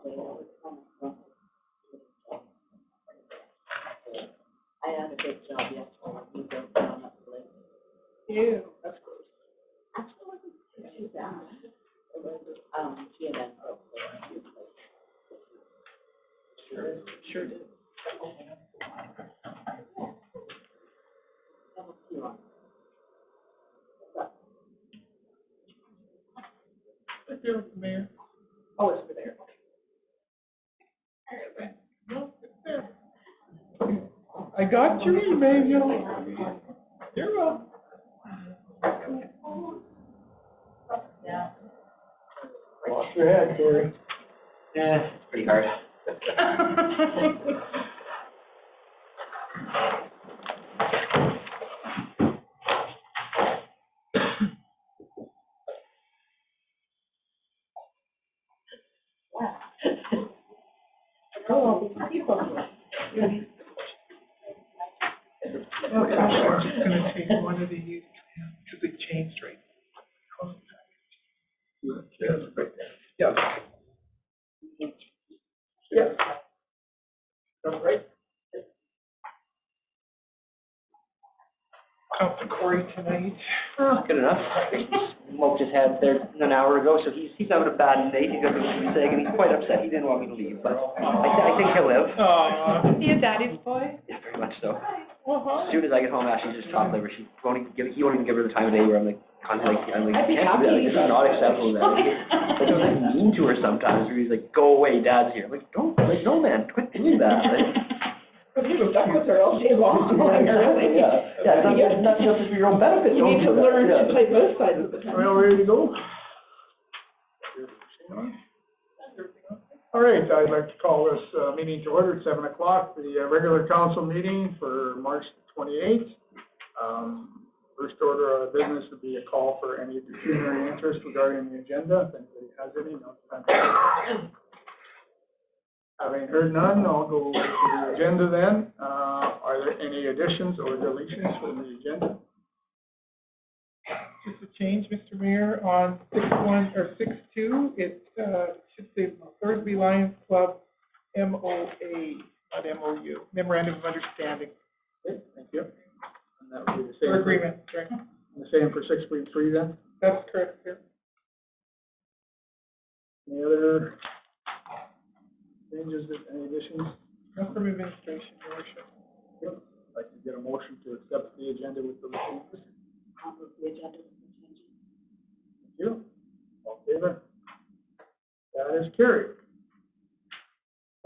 I had a big job yesterday. We built down up the lake. Ew, that's gross. Actually, it wasn't too bad. It was, GNN broke the Sure did. level 2 on. Right there with the mayor. Oh, it's over there. No, it's there. I got your email. You're welcome. Yeah. Wash your head, Terry. Yeah, it's pretty hard. Oh, people. Okay, I'm just gonna take one of these, because they changed right. Yeah. Yeah. That's right. Talked to Corey tonight. Oh, good enough. Smoked his head there an hour ago, so he's having a bad day. He's got to be sick, and he's quite upset. He didn't want me to leave, but I think he'll live. He a daddy's boy? Yeah, very much so. Uh-huh. As soon as I get home, Ashley's just chopped liver. He won't even give her the time of day where I'm like, I'm like, I'd be can't do that. Like, this is not acceptable. That like, he's like mean to her sometimes. Where he's like, go away, Dad's here. I'm like, don't, like, no, man, quit doing that. Like, But he was stuck with her all day long. exactly, yeah. It's not just for your own benefit. You need to learn to play both sides of the fence. Well, ready to go? All right, I'd like to call this meeting to order at 7 o'clock, the regular council meeting for March 28th. First order of business would be a call for any pecuniary interest regarding the agenda. If anybody has any, no time. Having heard none, I'll go to the agenda then. Are there any additions or deletions from the agenda? Just a change, Mr. Mayor, on 6.1 or 6.2, it should say Thorsby Lions Club MOA, not MOU, Memorandum of Understanding. Okay, thank you. And that would be the same. Or agreement, right. The same for 6.3 then? That's correct, sir. Any other changes, any additions? No from administration, Your Worship. Good. I'd like to get a motion to accept the agenda with the changes. I'll move the agenda with the changes. Thank you. All in favor? That is carried.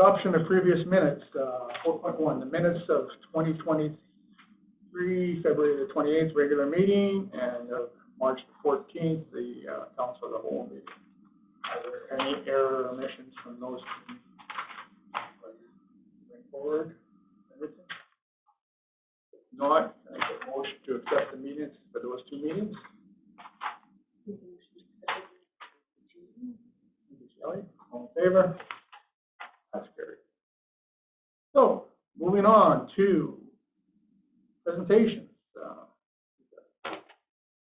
Adoption of previous minutes, 4.1, the minutes of 2023, February the 28th, regular meeting, and of March the 14th, the council of the whole meeting. Are there any error or omissions from those meetings? Bring forward, everything? If not, I get a motion to accept the minutes for those two meetings. Shelley, all in favor? That's carried. So, moving on to presentations.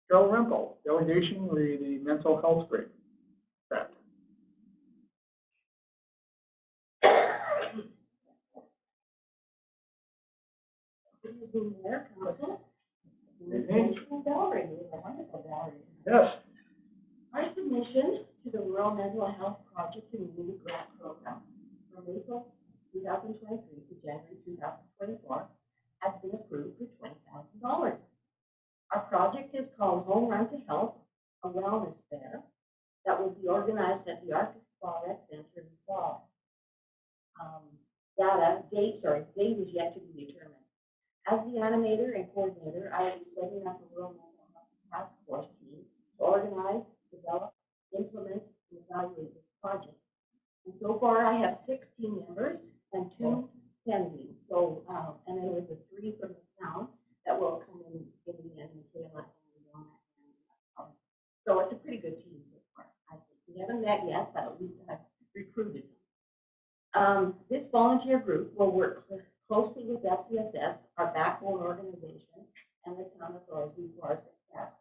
Carol Rempel, delegation re the mental health grant. Yes. Our submission to the Rural Mental Health Project and Community Grant Program from April 2023 to January 2024 has been approved for $20,000. Our project is called Home Run to Health, a wellness fair that will be organized at the Arctic Spa Rec Center in the fall. Date is yet to be determined. As the animator and coordinator, I will be setting up a rural mental health task force team to organize, develop, implement, and evaluate this project. And so far, I have 16 members and 2 pending. So, and there was 3 from the town that will come in the end, Michaela and Donna. So it's a pretty good team so far. I think we haven't met yet, but we have recruited them. This volunteer group will work closely with FCSS, our backbone organization, and the town authorities for our success.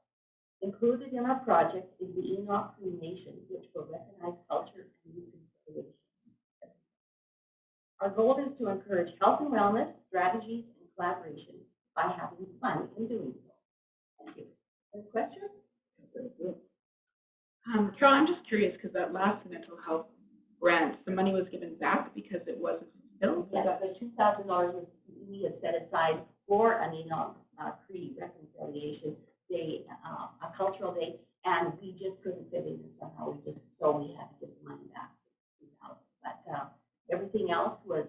Included in our project is the Enoch Cree Nation, which will recognize culture and youth reconciliation. Our goal is to encourage health and wellness strategies and collaboration by having fun in doing so. Thank you. Any questions? Carol, I'm just curious, because that last mental health grant, the money was given back because it wasn't fulfilled? Yes, the $2,000 we had set aside for an Cree reconciliation day, a cultural day, and we just couldn't fit it in somehow. So we had to give the money back. But everything else was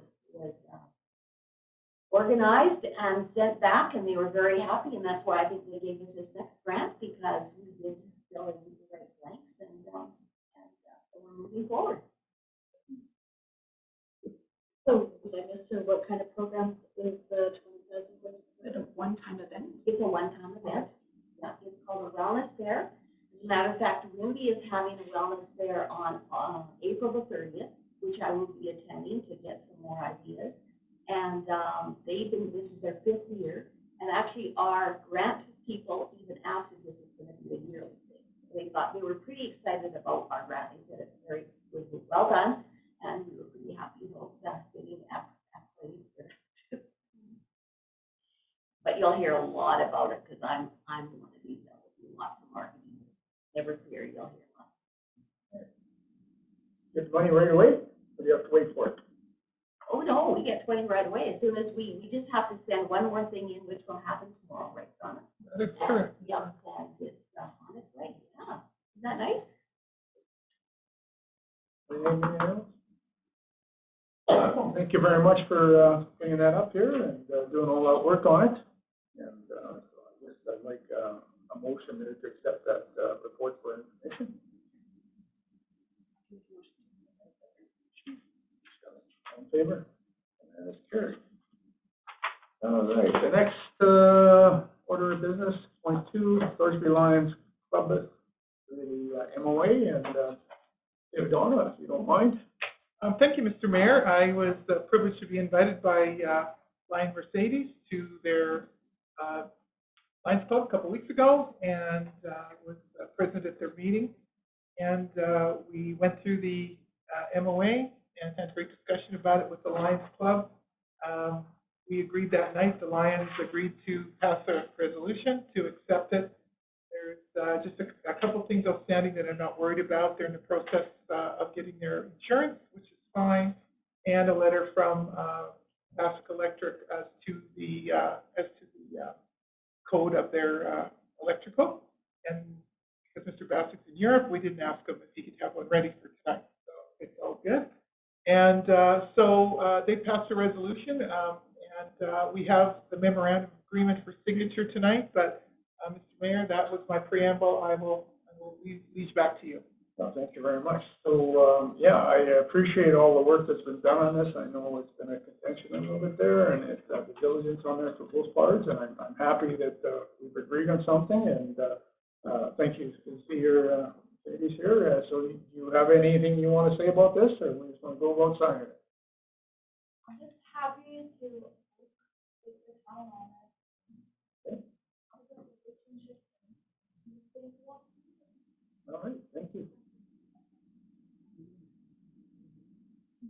organized and sent back, and they were very happy, and that's why I think they gave us this next grant, because we did fill in the right blanks, and so we're moving forward. So, did I miss what kind of program is the 20,000? Is it a one-time event? It's a one-time event. Yeah, it's called a wellness fair. As a matter of fact, Wimby is having a wellness fair on April the 30th, which I will be attending to get some more ideas. And this is their 5th year, and actually our grant people even asked if this is going to be a yearly thing. They were pretty excited about our grant. They said it was well done, and we were pretty happy about getting accolades there. But you'll hear a lot about it, because I'm one of these that will do lots of marketing. Never fear, you'll hear lots. Get the money right away, or do you have to wait for it? Oh, no, we get 20 right away. As soon as we just have to send one more thing in, which will happen tomorrow, right, Donna? That is correct. Yeah, and it's on its way, yeah. Isn't that nice? Anything else? Thank you very much for bringing that up here and doing all that work on it. And so I guess I'd like a motion to accept that report for information. All in favor? And that is carried. All right, the next order of business, point 2, Thorsby Lions Club, the MOA, and David Donna, if you don't mind. Thank you, Mr. Mayor. I was privileged to be invited by Lion Mercedes to their Lions Club a couple weeks ago, and was present at their meeting. And we went through the MOA and had a great discussion about it with the Lions Club. We agreed that night, the Lions agreed to pass a resolution to accept it. There's just a couple of things outstanding that I'm not worried about. They're in the process of getting their insurance, which is fine, and a letter from Bassick Electric as to the code of their electrical. And because Mr. Bassick's in Europe, we didn't ask him if he could have one ready for tonight, so it's all good. And so they passed a resolution, and we have the memorandum of agreement for signature tonight. But Mr. Mayor, that was my preamble. I will lead back to you. Well, thank you very much. So, yeah, I appreciate all the work that's been done on this. I know it's been a contention a little bit there, and it's the diligence on there for both parties, and I'm happy that we've agreed on something, and thank you to see your ladies here. So do you have anything you want to say about this, or we just want to go about signing it? I'm just happy to take the town on it. All right, thank you.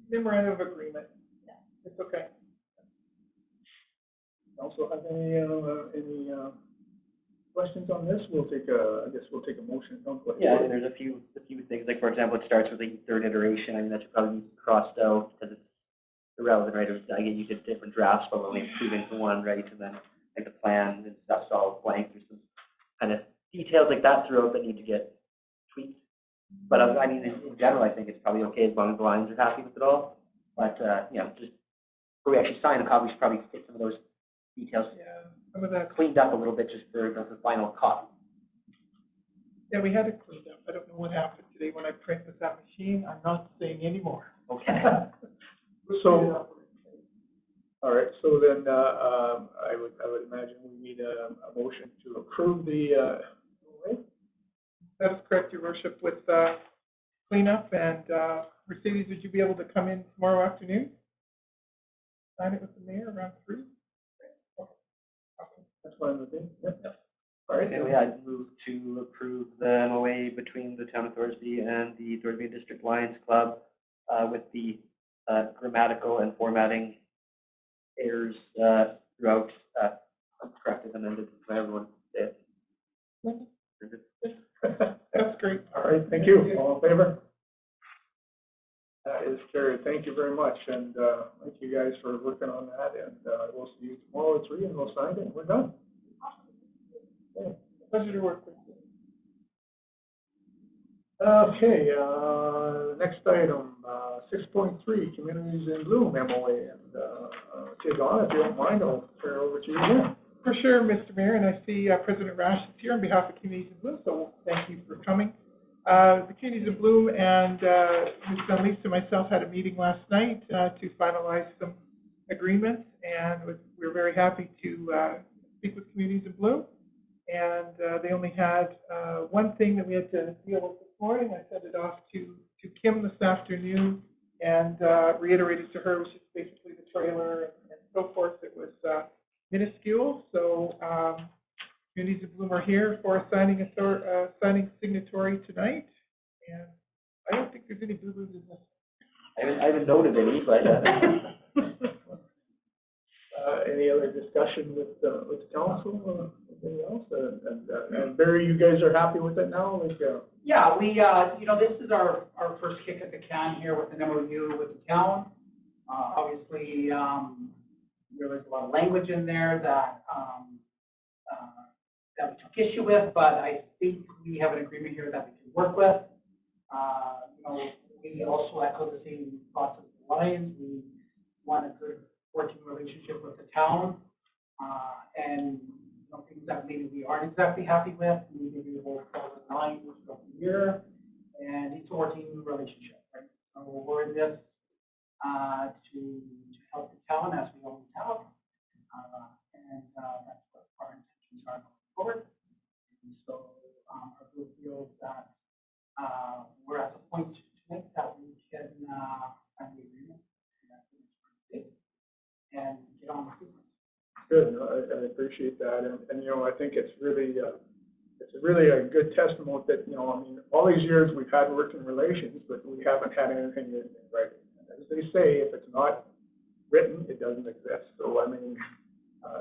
Memorandum of agreement. Yeah, it's okay. Also, have any questions on this? We'll take I guess we'll take a motion. Don't go ahead. Yeah, and there's a few things, like, for example, it starts with a third iteration. I mean, that should probably be crossed out because it's irrelevant, right? Again, you get different drafts, but when we move into one, right, and then like the plan and stuff's all blank. There's some kind of details like that throughout that need to get tweaked. But I mean, in general, I think it's probably okay as long as the Lions are happy with it all. But you know, just before we actually sign a copy, we should probably get some of those details Yeah, some of that. cleaned up a little bit just for the final copy. Yeah, we had it cleaned up. I don't know what happened today when I print with that machine. I'm not saying anymore. Okay. So, all right, so then I would imagine we need a motion to approve the That is correct, Your Worship, with cleanup. And Mercedes, would you be able to come in tomorrow afternoon? Sign it with the mayor around 3? That's fine with me. Yep. All right. Okay, I'd move to approve the MOA between the town of Thorsby and the Thorsby District Lions Club with the grammatical and formatting errors, throughout, corrected and amended by everyone. Yeah. That's great. All right, thank you. All in favor? That is carried. Thank you very much, and, thank you guys for working on that, and, we'll see you tomorrow at 3, and we'll sign it, and we're done. Okay. Pleasure to work with you. Okay, next item, 6.3, Communities in Bloom MOA, and, Don, if you don't mind, I'll turn it over to you again. For sure, Mr. Mayor, and I see President Rash is here on behalf of Communities in Bloom, so thank you for coming. The Communities in Bloom and Ms. Dunleavy and myself had a meeting last night to finalize some agreements, and we were very happy to speak with Communities in Bloom. And they only had one thing that we had to deal with this morning. I sent it off to Kim this afternoon and reiterated to her, which is basically the trailer and so forth. It was minuscule, so Communities in Bloom are here for a signing signatory tonight, and I don't think there's any boo-boos in this. I haven't noted any, but, Any other discussion with the council or anything else? And Barry, you guys are happy with it now? Like, Yeah, we, this is our first kick at the can here with an MOU with the town. Obviously, there was a lot of language in there that we took issue with, but I think we have an agreement here that we can work with. We also echo the same thoughts as the Lions. We want a good working relationship with the town, and things that maybe we aren't exactly happy with, maybe we'll follow the line throughout the year, and it's a working relationship, right? So we're in this to help the town as we always have, and that's what our intentions are going forward. And so our group feels that we're at the point to make that we can sign the agreement and get on with it. good, I appreciate that, and I think it's really a good testament that, all these years we've had working relations, but we haven't had anything in writing. As they say, if it's not written, it doesn't exist. So,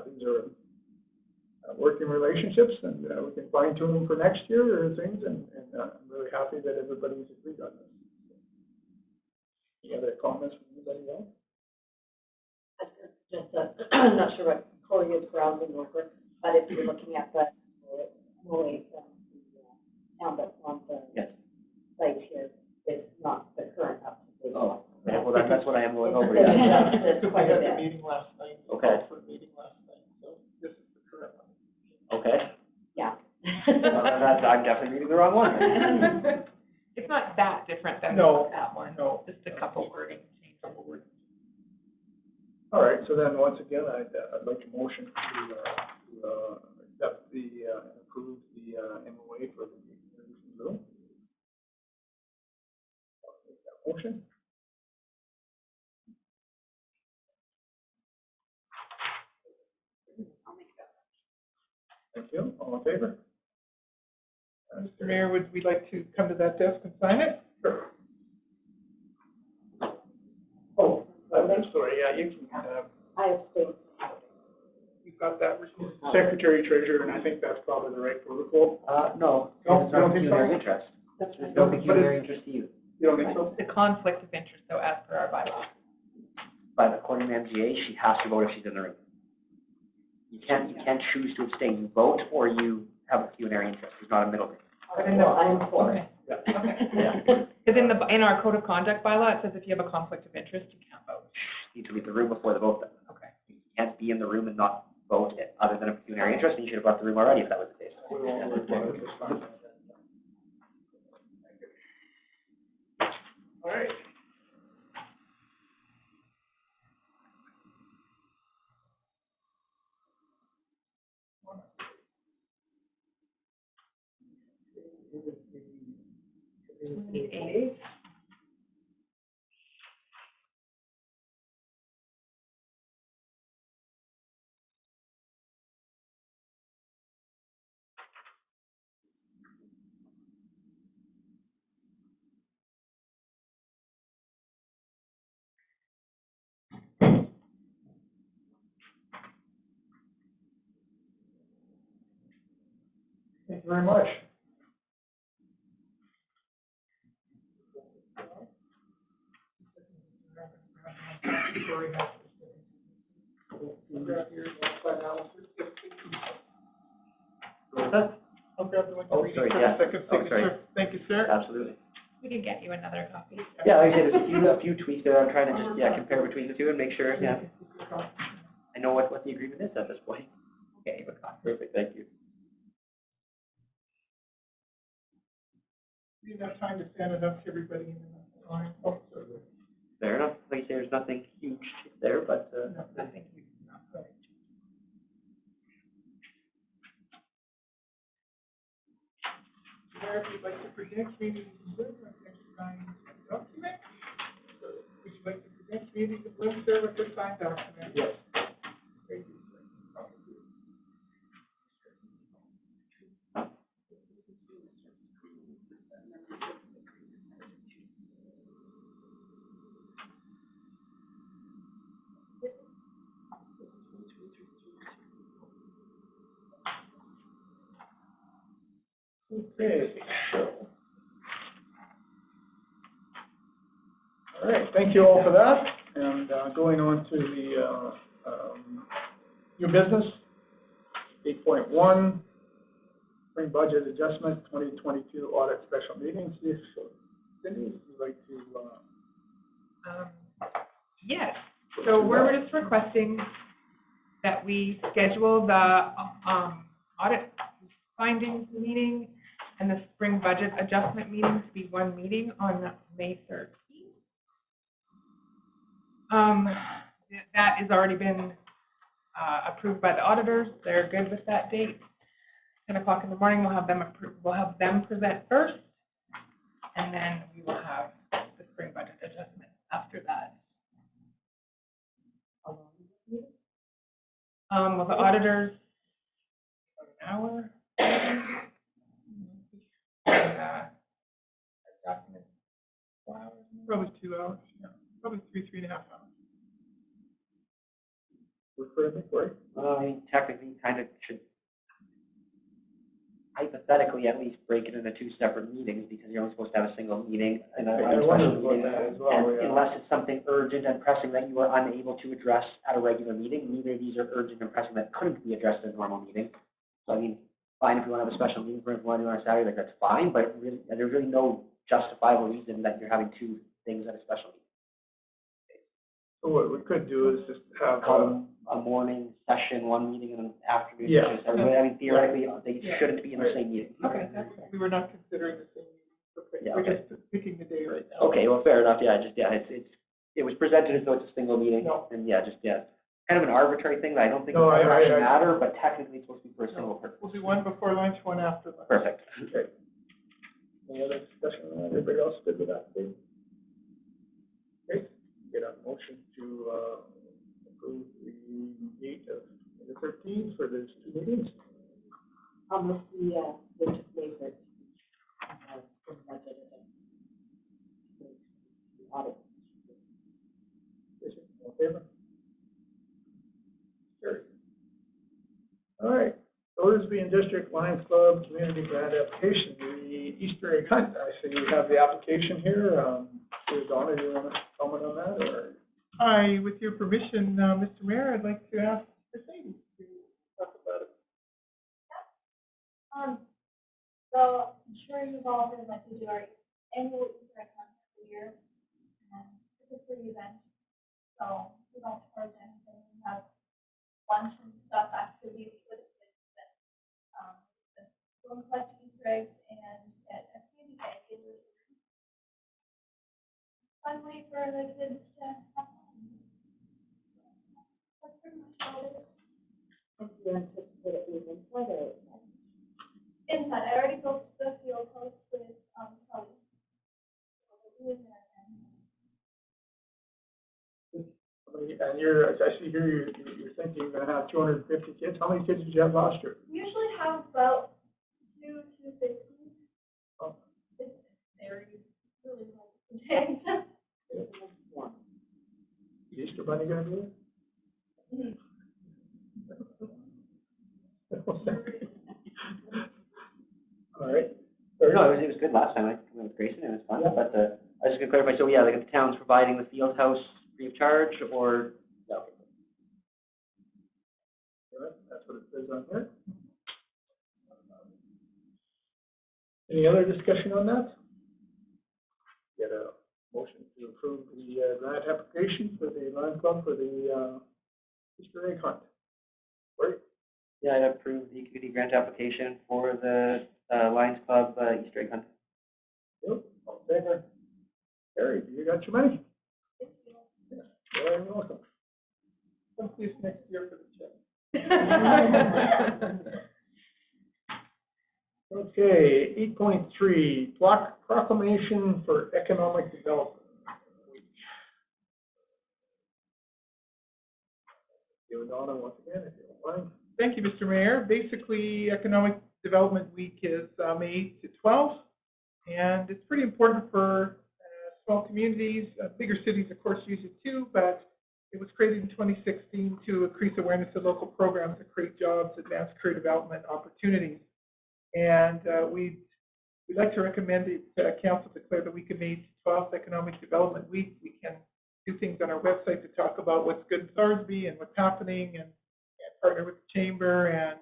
these are working relationships, and we can fine tune them for next year or things, and I'm really happy that everybody's agreed on this. Any other comments from anybody else? I'm not sure what Corey is browsing over, but if you're looking at the MOA from the town that's on the yes. site here, it's not the current up-to-date one. Oh, yeah, well, that's what I am going over, yeah. It's We quite a had the bit. meeting last night. Okay. For a meeting last night, so this is the current one. Okay. Yeah. I'm definitely reading the wrong one. It's not that different than No, that one. no. Just a couple wording changes. All right, so then, once again, I'd like a motion to accept approve the MOA for the Communities in Bloom. I'll make that motion. Thank you. All in favor? Mr. Mayor, would we like to come to that desk and sign it? Sure. Oh, I'm sorry, yeah, you can, I abstain. You've got that. Secretary Treasurer, and I think that's probably the right protocol. No, No, it's you don't not think so? pecuniary interest. That's There's right. no But pecuniary interest to you. You don't think so? The conflict of interest, though, as per our bylaw. But according to MGA, she has to vote if she's in the room. You can't choose to abstain. You vote or you have a pecuniary interest. There's not a middle ground. But in the, Well, I'm for it. Yeah. because in our code of conduct bylaw, it says if you have a conflict of interest, you can't vote. You need to leave the room before the vote then. Okay. You can't be in the room and not vote other than a pecuniary interest, and you should have left the room already if that was the case. We won't worry about it, it's fine. All right. We need 8. very much. I'll grab the one Oh, you're reading sorry, for yeah. the second Oh, sorry. signature. Thank you, sir. Absolutely. We can get you another copy. Yeah, like I said, there's a few tweaks there. I'm trying to just, compare between the two and make sure, I know what the agreement is at this point. Get you a copy. Perfect, thank you. We didn't have time to send it up to everybody in the line. Oh, sorry. Fair enough. Like I say, there's nothing huge there, but, No, nothing. Where if you'd like to present communities in Bloom, or next signed document? Would you like to present communities in Bloom, sir, with the signed document? Yes. Thank you. Okay. All right, thank you all for that. And going on to the new business, 8.1, spring budget adjustment, 2022 audit special meetings. If Cindy, would you like to? Yes, so we're just requesting that we schedule the audit findings meeting and the spring budget adjustment meeting to be one meeting on May 13th. That has already been approved by the auditors. They're good with that date. 10 o'clock in the morning, we'll have them present first, and then we will have the spring budget adjustment after that. Well, the auditors, about an hour. And, document 4 hours. Probably 2 hours, yeah. Probably 3.5 hours. Refer me, Corey? Well, I mean, technically, kind of should hypothetically at least break it into two separate meetings because you're only supposed to have a single meeting and a I special wondered about meeting. that as well, And yeah. unless it's something urgent and pressing that you are unable to address at a regular meeting, neither of these are urgent and pressing that couldn't be addressed at a normal meeting. So I mean, fine if you want to have a special meeting for everyone on a Saturday, like that's fine, but really, there's really no justifiable reason that you're having two things at a special meeting. So what we could do is just have, Call them a morning session, one meeting, and an afternoon Yeah. session. Everybody, I mean, theoretically, they Yeah. shouldn't be in the same meeting. Okay, we were not considering the same meeting. Okay, Yeah, we're okay. just picking the day right now. Okay, well, fair enough, it was presented as though it's a single meeting, No. and kind of an arbitrary thing that I don't think No, would ever I- actually matter, but technically it's supposed to be for a single purpose. We'll do one before lunch, one after lunch. Perfect. okay. Any other discussion on that? Everybody else good with that, Dave? Okay, get a motion to, approve the date of the 13th for those two meetings. Almost the favorite, from budget and audit. All in favor? Carried. All right, Thorsby and District Lions Club Community Grant Application, the Easter egg hunt. I see we have the application here. Donna, do you want to comment on that, or? Hi, with your permission, Mr. Mayor, I'd like to ask Mercedes to talk about it. So I'm sure you've all heard like we do our annual Easter egg hunt every year. And it's a free event, so we don't charge anything. We have lunch and stuff, activities for the kids that, we'll collect Easter eggs and at a candy bag, it was a fun way for the kids to have fun. That's pretty much all it is. And do you anticipate it being inside or outside? Inside, I already built the field post with, Kelly. So we'll be in there and And you're, I see here, you're thinking you're gonna have 250 kids. How many kids did you have last year? we usually have about 250. Oh. It varies really well today. Is Easter Bunny gonna be there? No, it was good last time. I went with Grayson. It was fun. But I was just gonna clarify. So yeah, like if the town's providing the field house free of charge, or yeah, okay. That's what it says on here. Any other discussion on that? Get a motion to approve the grant application for the Lions Club for the Easter egg hunt. Right? Yeah, I approved the community grant application for the Lions Club Easter egg hunt. Yep, all in favor? Harry, you got your money? Yeah, you're welcome. Come see us next year for the check. Okay, 8.3, proclamation for economic development. Give it Donna once again, if you don't mind. Thank you, Mr. Mayor. Basically, Economic Development Week is May 8th to 12th, and it's pretty important for small communities. Bigger cities, of course, use it too, but it was created in 2016 to increase awareness of local programs that create jobs, advance career development opportunities. And we'd like to recommend that Council declare the week of May 12th Economic Development Week. We can do things on our website to talk about what's good in Thorsby and what's happening, and partner with the Chamber and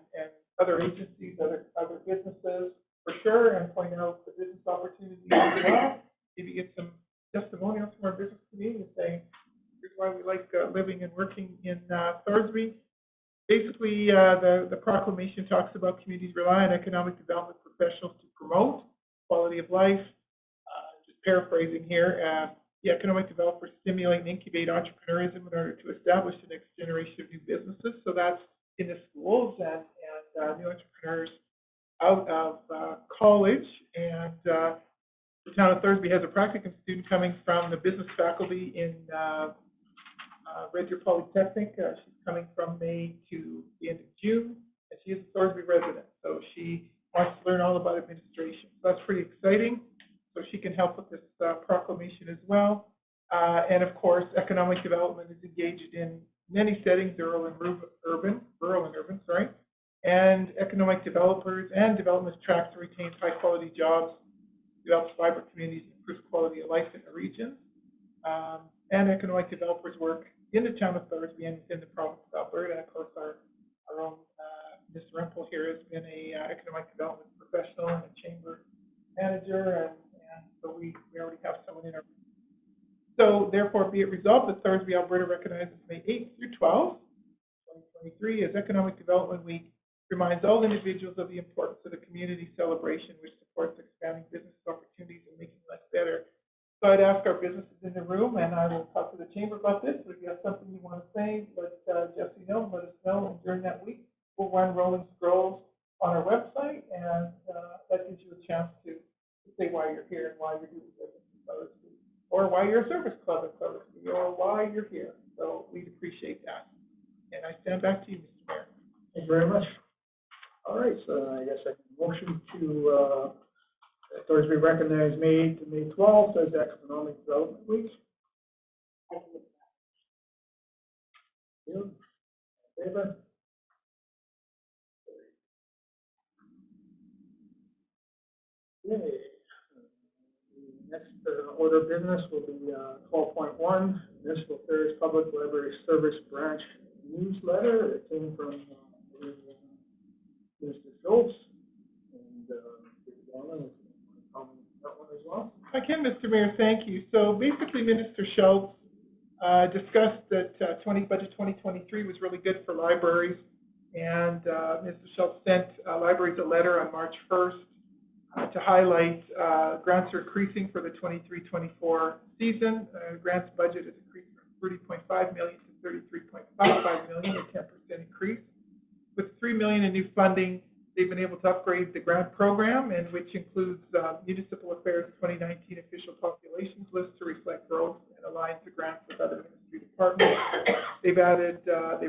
other agencies, other businesses for sure, and point out the business opportunities as well. Maybe get some testimonials from our business community saying, here's why we like living and working in Thorsby. Basically, the proclamation talks about communities rely on economic development professionals to promote quality of life. Just paraphrasing here, the economic developers stimulate and incubate entrepreneurism in order to establish the next generation of new businesses. So that's in the schools and new entrepreneurs out of college. And the town of Thorsby has a practicum student coming from the business faculty in Red Deer Polytechnic. She's coming from May to the end of June, and she is a Thorsby resident. So she wants to learn all about administration. So that's pretty exciting. So she can help with this proclamation as well. And of course, economic development is engaged in many settings, rural and urban, and economic developers and development tracks to retain high-quality jobs, develops vibrant communities, and improves quality of life in the region. And economic developers work in the town of Thorsby and within the province of Alberta. And of course, our own Ms. Rempel here has been a economic development professional and a chamber manager, and so we already have someone in our. So therefore, be it resolved that Thorsby, Alberta recognizes May 8th through 12th, 2023 as Economic Development Week, reminds all individuals of the importance of the community celebration, which supports expanding business opportunities and making life better. So I'd ask our businesses in the room, and I will talk to the chamber about this. If you have something you want to say, let Jesse know, let us know. And during that week, we'll run rolling scrolls on our website, and that gives you a chance to say why you're here and why you're doing business in Thorsby, or why you're a service club in Thorsby, or why you're here. So we'd appreciate that. And I stand back to you, Mr. Mayor. Thank you very much. All right, so I guess I can motion to Thorsby recognize May to May 12th as Economic Development Week. You in favor? Okay. Next order of business will be 12.1, Municipal Affairs Public Library Service Branch Newsletter. It came from Mr. Schultz, and Donna, comment that one as well. I can, Mr. Mayor, thank you. So basically, Minister Schultz discussed that budget 2023 was really good for libraries, and Mr. Schultz sent libraries a letter on March 1st to highlight grants are increasing for the 23-24 season. Grants budget has increased from $30.5 million to $33.55 million, a 10% increase. With $3 million in new funding, they've been able to upgrade the grant program, and which includes Municipal Affairs 2019 official populations list to reflect growth and align the grants with other ministry departments. They've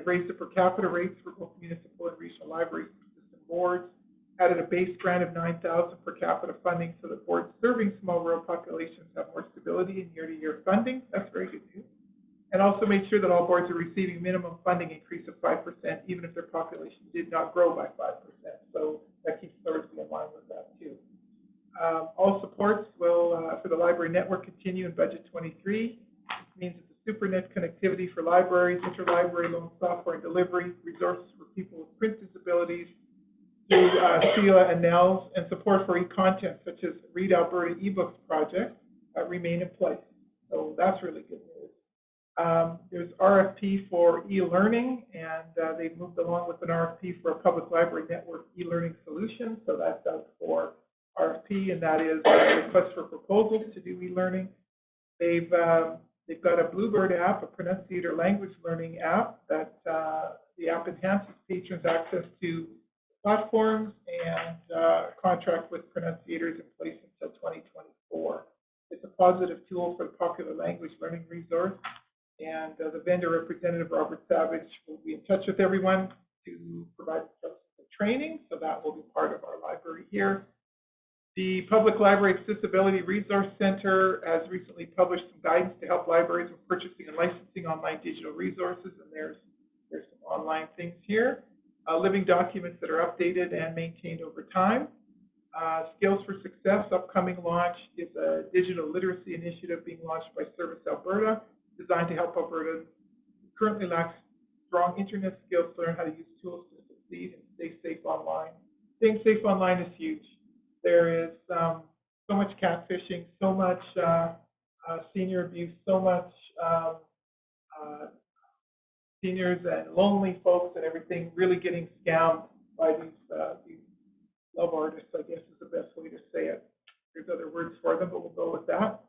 raised the per capita rates for both municipal and regional libraries and system boards, added a base grant of $9,000 per capita funding so that boards serving small rural populations have more stability in year-to-year funding. That's very good news. And also made sure that all boards are receiving minimum funding increase of 5%, even if their population did not grow by 5%. So that keeps Thorsby in line with that too. All supports will, for the library network, continue in budget 23. This means that the SuperNet connectivity for libraries, interlibrary loan software and delivery, resources for people with print disabilities, through CELA and NELS, and support for e-content such as Read Alberta eBooks project remain in place. So that's really good news. There's RFP for e-learning, and they've moved along with an RFP for a public library network e-learning solution. So that's out for RFP, and that is a request for proposals to do e-learning. They've got a Bluebird app, a pronunciator language learning app that the app enhances patrons' access to platforms and contract with pronunciators in place until 2024. It's a positive tool for the popular language learning resource, and the vendor representative, Robert Savage, will be in touch with everyone to provide training, so that will be part of our library here. The Public Library Accessibility Resource Center has recently published some guidance to help libraries with purchasing and licensing online digital resources, and there's some online things here. Living documents that are updated and maintained over time. Skills for Success, upcoming launch, is a digital literacy initiative being launched by Service Alberta, designed to help Albertans who currently lack strong internet skills to learn how to use tools to succeed and stay safe online. Staying safe online is huge. There is so much catfishing, so much senior abuse, so much seniors and lonely folks and everything really getting scammed by these love artists, I guess is the best way to say it. There's other words for them, but we'll go with that.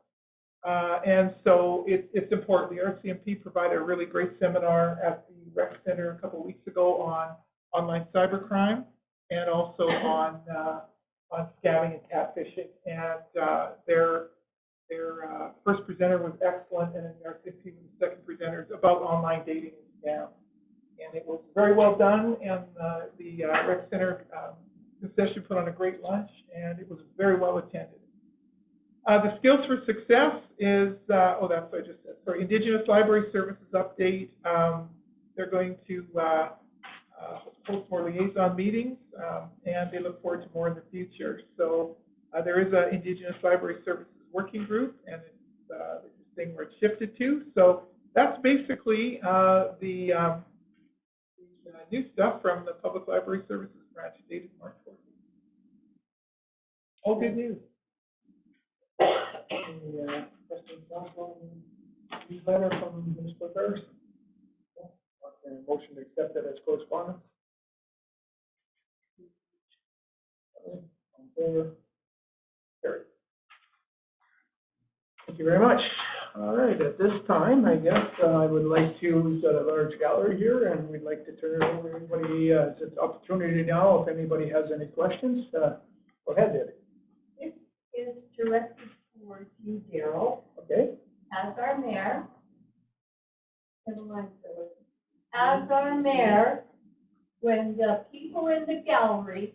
And so it's important. The RCMP provided a really great seminar at the Rec Center a couple of weeks ago on online cybercrime and also on scamming and catfishing. And their first presenter was excellent, and then the RCMP was the second presenter about online dating and scams. And it was very well done, and the Rec Center concession put on a great lunch, and it was very well attended. The Skills for Success is, that's what I just said. Sorry, Indigenous Library Services update. They're going to host more liaison meetings, and they look forward to more in the future. So there is an Indigenous Library Services working group, and it's this thing where it's shifted to. So that's basically the new stuff from the Public Library Services branch dated March 14th. All good news. Any questions, council? Letter from Municipal Affairs? Motion to accept that as correspondence. On favor? Carried. Thank you very much. All right, at this time, I guess I would like to, we've got a large gallery here, and we'd like to turn it over to anybody. It's an opportunity now, if anybody has any questions. Go ahead, Debbie. This is directed towards you, Daryl. Okay. As our mayor, never mind, Phyllis. As our mayor, when the people in the gallery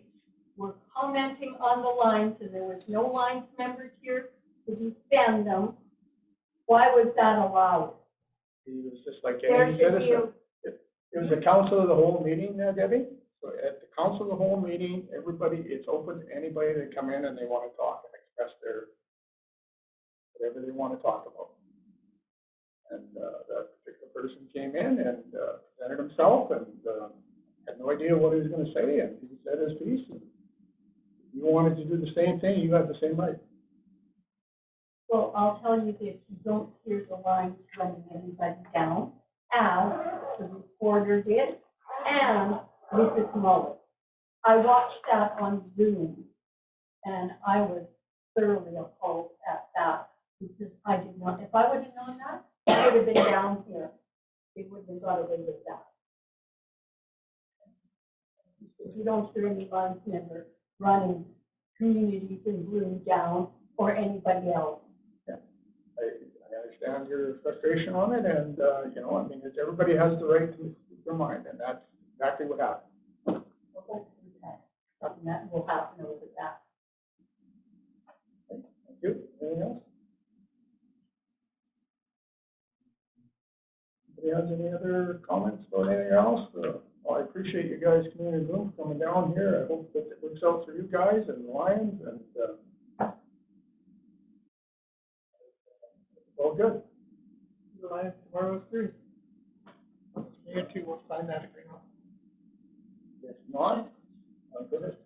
were commenting on the lines, and there was no lines members here to defend them, why was that allowed? It was just like There any should be citizen. It was a council of the whole meeting, Debbie. So at the council of the whole meeting, everybody, it's open to anybody to come in and they want to talk and express their, whatever they want to talk about. And that particular person came in and presented himself and had no idea what he was going to say, and he said his piece. And if you wanted to do the same thing, you have the same right. Well, I'll tell you this, you don't hear the lines running anybody down, as the reporter did, and Mrs. Mullen. I watched that on Zoom, and I was thoroughly appalled at that, because I did not, if I would have known that, I would have been down here. It wouldn't have got away with that. You don't hear any lines member running communities in Bloom down or anybody else. I understand your frustration on it, and, you know, I mean, everybody has the right to speak their mind, and that's exactly what happened. Well, something that will happen over that. Thank you. Anything else? Anybody has any other comments about anything else? Well, I appreciate you guys coming in the room, coming down here. I hope that it works out for you guys and the Lions, and All good. The Lions tomorrow is Thursday. You two will sign that agreement. If not, I'll go ahead.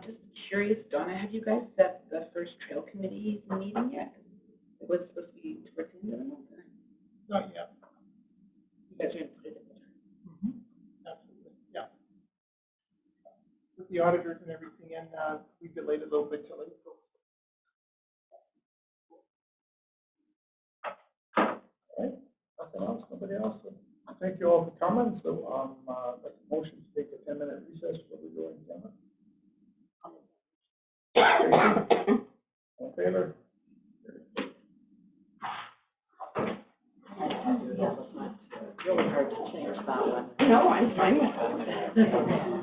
Just curious, Donna, have you guys set the first trail committee meeting yet? It was supposed to be towards the end of the month. Not yet. You guys are gonna put it in there. Absolutely, yeah. With the auditors and everything, and, we delayed a little bit till April. Nothing else, nobody else? Thank you all for coming, so, like a motion to take a 10-minute recess, what we're doing, 10 minutes? All in favor? Really hard to change that one. No, I'm fine with that.